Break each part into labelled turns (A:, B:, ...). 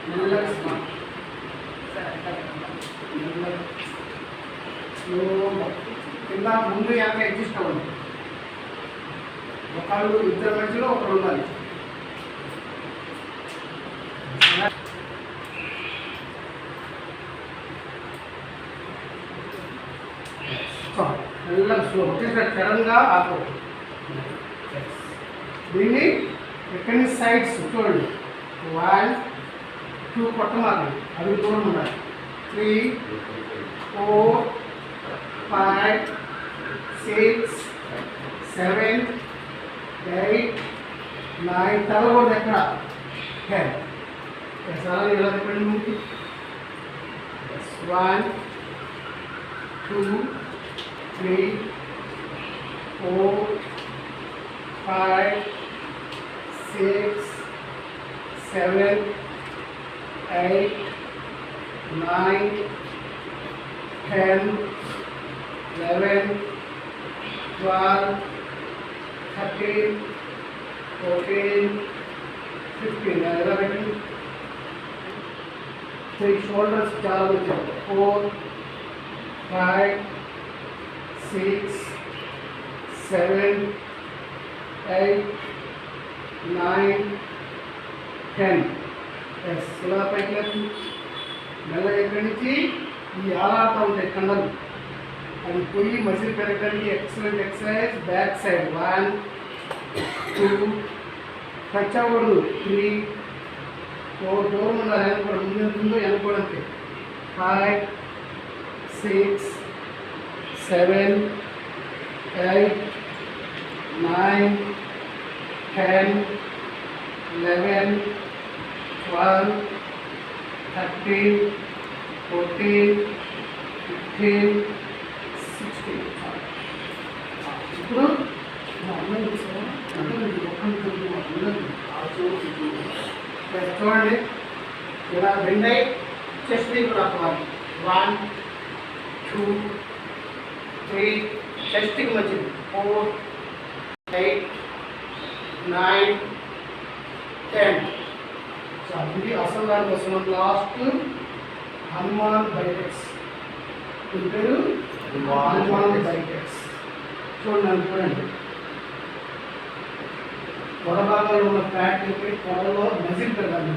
A: మెల్లగా స్మార్ట్ మెల్లగా స్లోగా కింద ముందు వెనక అడ్జస్ట్ అవ్వండి. ఒకళ్ళు ఇద్దరి మధ్యలో ఒకరు ఉండాలి. మెల్లగా స్లో ఒకేసారి సడన్గా ఆపవు. దీన్ని ఎక్కడి నుంచి సైడ్స్ చూడండి. 1 2 కొట్టమాలి, అవి దూరం ఉండాలి. 3 4 5 6 7 8 9 తలగొంది ఎక్కడ 10. అలాగే ఇలా చెప్పండి ముందుకి. 1 2 3 4 5 6 7 8 9 10 11 12 13 14 15. ఎలా పెట్టండి. 3 షోల్డర్స్ చాలా వచ్చాయి. 4 5 6 7 8 9 10. ఇలా పైకి మెల్లగా ఇక్కడి నుంచి ఈ ఆలాడుతూ ఉంటాయి కండలు. అది పోయి మజిల్ పెరగడానికి excellent exercise. Back side 1 2 touch అవ్వకూడదు. 3 4 దూరం ఉండాలి. వెనకూడదు, ముందు వెనకూడదు. 5 6 7 8 9 10 11 12 13 14 15 16. ఇప్పుడు చూడండి, ఇలా బెండ్ అయ్యి చెస్ట్ కూడా రావాలి. 1 2 3 చెస్ట్కి మంచిది. 4 8 9 10. ఇది అసలు దానికి వస్తున్నాం. లాస్ట్ హనుమాన్ బైటెక్స్. పేరు హనుమాన్ బైటెక్స్. చూడండి, పొడ భాగంలో ఉన్న ఫ్యాట్ చెప్పి పొడలో మజిల్ పెరగాలి.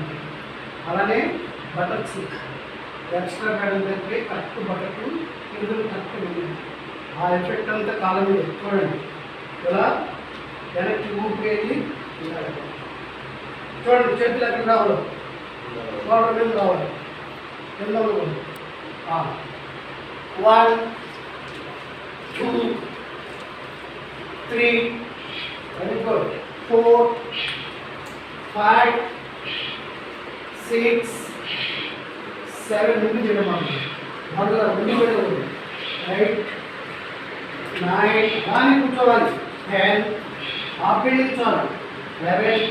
A: అలానే బటక్స్ ఎక్స్ట్రా ఫ్యాట్ చెప్పి కరెక్ట్ బటకు ఇందులో కరెక్ట్ వెళ్ళింది. ఆ ఎఫెక్ట్ అంతా కాలం మీద చూడండి. ఇలా వెనక్కి ఊపిరి చూడండి. చేతులు ఎక్కడ రావాలి, షోల్డర్ మీద రావాలి. కింద 1 2 3 వెరీ గుడ్. 4 5 6 7 నుండి చేయడం మొదలు ఉండి పెడదు. 8 9 దాన్ని కూర్చోవాలి. 10 హాఫ్ కూర్చోవాలి. 11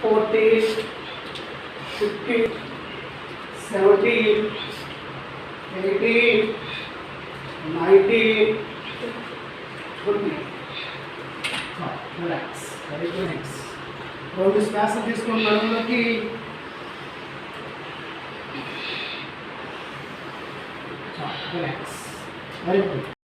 A: 14 15 17 18 19 20. రిలాక్స్. Very good. నెక్స్ట్ 2 శ్వాసలు తీసుకుని నడుములోకి. రిలాక్స్. Very good.